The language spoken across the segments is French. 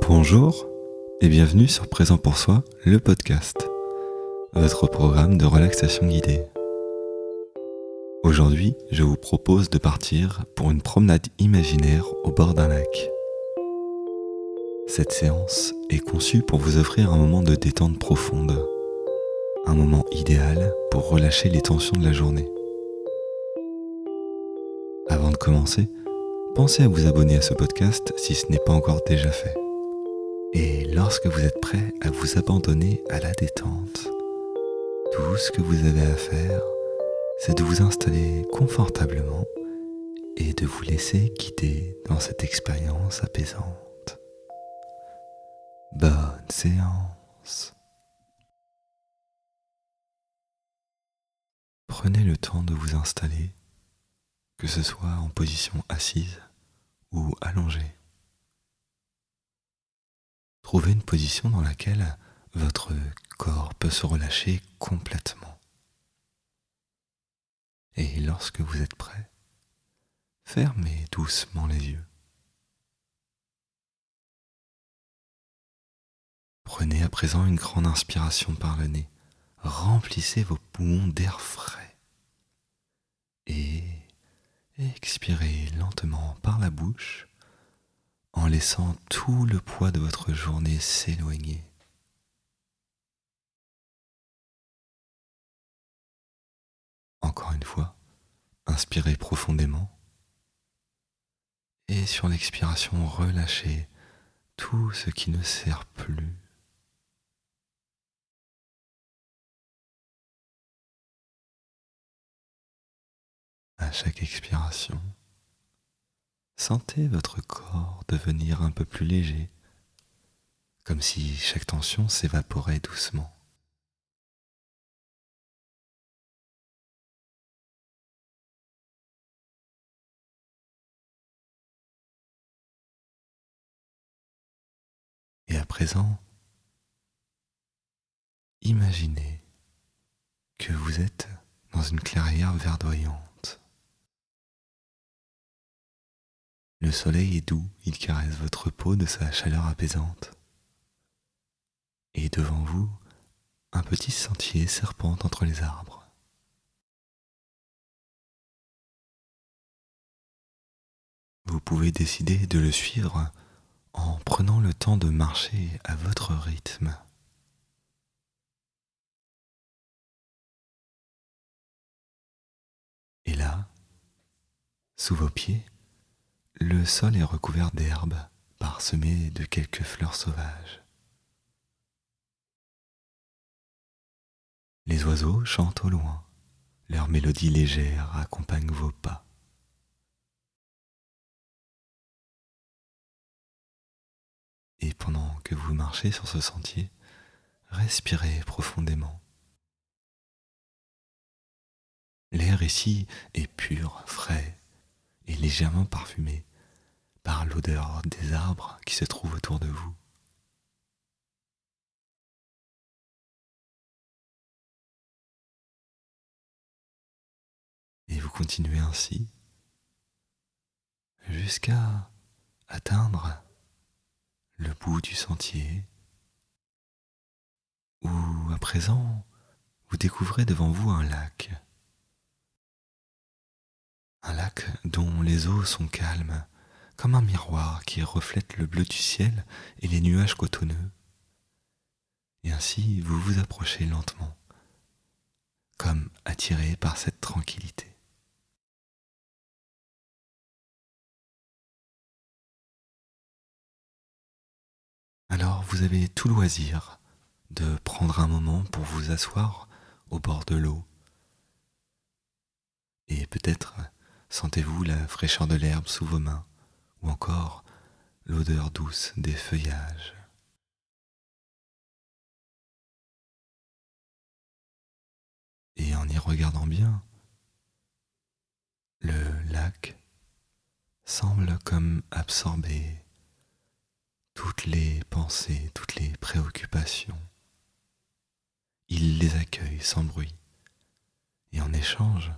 Bonjour et bienvenue sur Présent pour soi, le podcast, votre programme de relaxation guidée. Aujourd'hui, je vous propose de partir pour une promenade imaginaire au bord d'un lac. Cette séance est conçue pour vous offrir un moment de détente profonde, un moment idéal pour relâcher les tensions de la journée. Avant de commencer, pensez à vous abonner à ce podcast si ce n'est pas encore déjà fait. Et lorsque vous êtes prêt à vous abandonner à la détente, tout ce que vous avez à faire, c'est de vous installer confortablement et de vous laisser guider dans cette expérience apaisante. Bonne séance. Prenez le temps de vous installer, que ce soit en position assise ou allongée. Trouvez une position dans laquelle votre corps peut se relâcher complètement. Et lorsque vous êtes prêt, fermez doucement les yeux. Prenez à présent une grande inspiration par le nez. Remplissez vos poumons d'air frais. Et expirez lentement par la bouche en laissant tout le poids de votre journée s'éloigner. Encore une fois, inspirez profondément et sur l'expiration, relâchez tout ce qui ne sert plus. À chaque expiration, sentez votre corps devenir un peu plus léger, comme si chaque tension s'évaporait doucement. Et à présent, imaginez que vous êtes dans une clairière verdoyante. Le soleil est doux, il caresse votre peau de sa chaleur apaisante. Et devant vous, un petit sentier serpente entre les arbres. Vous pouvez décider de le suivre en prenant le temps de marcher à votre rythme. Et là, sous vos pieds, le sol est recouvert d'herbes parsemées de quelques fleurs sauvages. Les oiseaux chantent au loin, leur mélodie légère accompagne vos pas. Et pendant que vous marchez sur ce sentier, respirez profondément. L'air ici est pur, frais et légèrement parfumé par l'odeur des arbres qui se trouvent autour de vous. Et vous continuez ainsi jusqu'à atteindre le bout du sentier où à présent vous découvrez devant vous un lac. Un lac dont les eaux sont calmes, comme un miroir qui reflète le bleu du ciel et les nuages cotonneux. Et ainsi vous vous approchez lentement, comme attiré par cette tranquillité. Alors vous avez tout loisir de prendre un moment pour vous asseoir au bord de l'eau. Et peut-être sentez-vous la fraîcheur de l'herbe sous vos mains, ou encore l'odeur douce des feuillages. Et en y regardant bien, le lac semble comme absorber toutes les pensées, toutes les préoccupations. Il les accueille sans bruit. Et en échange,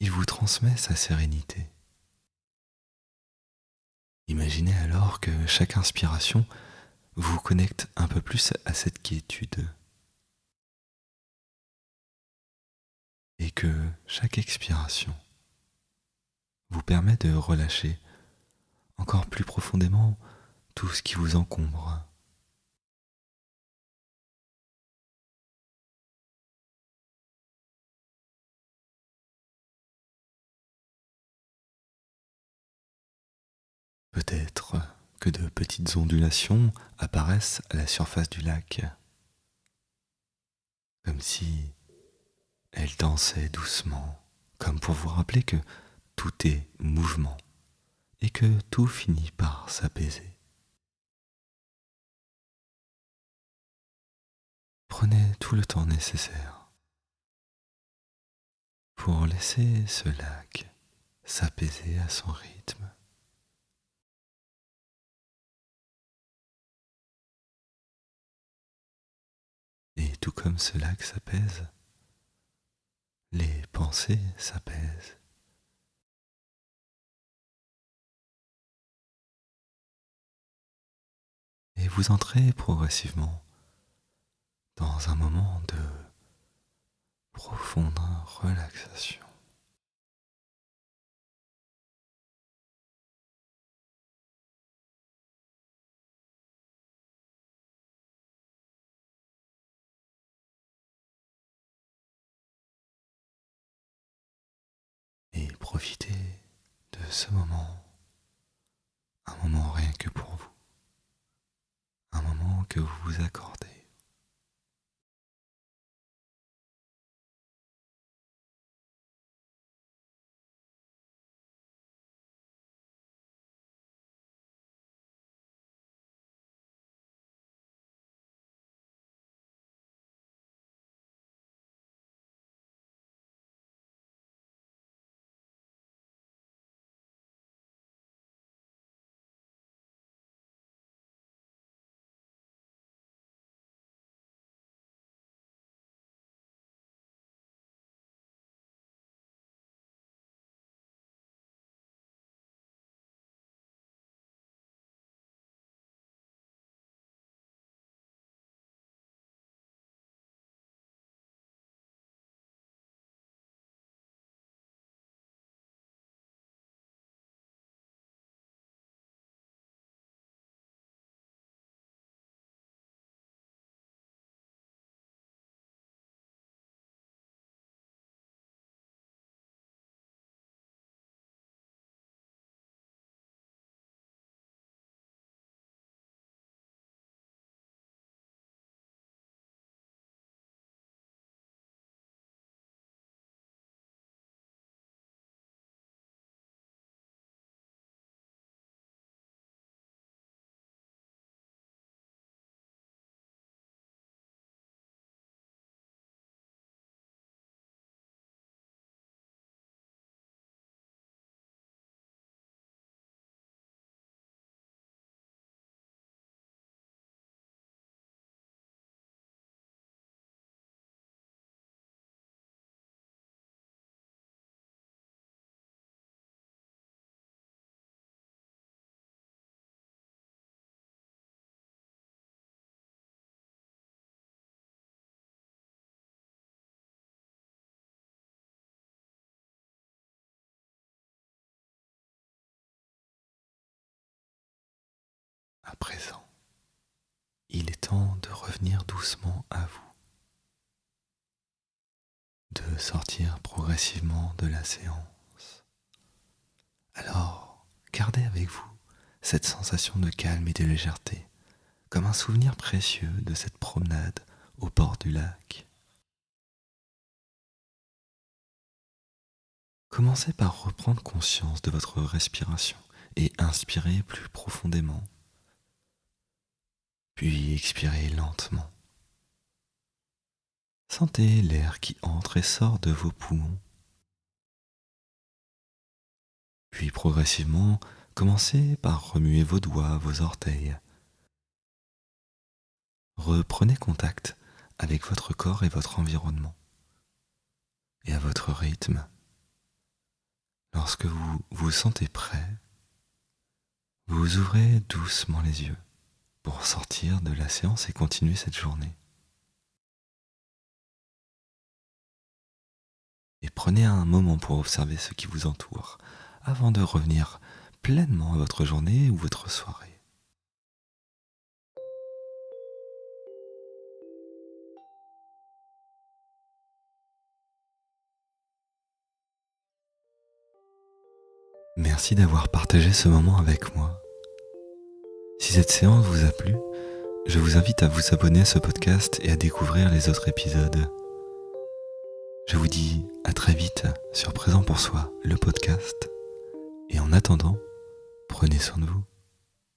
il vous transmet sa sérénité. Imaginez alors que chaque inspiration vous connecte un peu plus à cette quiétude et que chaque expiration vous permet de relâcher encore plus profondément tout ce qui vous encombre. Peut-être que de petites ondulations apparaissent à la surface du lac, comme si elles dansaient doucement, comme pour vous rappeler que tout est mouvement et que tout finit par s'apaiser. Prenez tout le temps nécessaire pour laisser ce lac s'apaiser à son rythme. Et tout comme ce lac s'apaise, les pensées s'apaisent. Et vous entrez progressivement dans un moment de profonde relaxation. Et profitez de ce moment, un moment rien que pour vous, un moment que vous vous accordez. À présent, il est temps de revenir doucement à vous, de sortir progressivement de la séance. Alors, gardez avec vous cette sensation de calme et de légèreté, comme un souvenir précieux de cette promenade au bord du lac. Commencez par reprendre conscience de votre respiration et inspirez plus profondément, puis expirez lentement. Sentez l'air qui entre et sort de vos poumons. Puis progressivement, commencez par remuer vos doigts, vos orteils. Reprenez contact avec votre corps et votre environnement. Et à votre rythme, lorsque vous vous sentez prêt, Vous ouvrez doucement les yeux pour sortir de la séance et continuer cette journée. Et prenez un moment pour observer ce qui vous entoure avant de revenir pleinement à votre journée ou votre soirée. Merci d'avoir partagé ce moment avec moi. Si cette séance vous a plu, je vous invite à vous abonner à ce podcast et à découvrir les autres épisodes. Je vous dis à très vite sur Présent pour Soi, le podcast. Et en attendant, prenez soin de vous.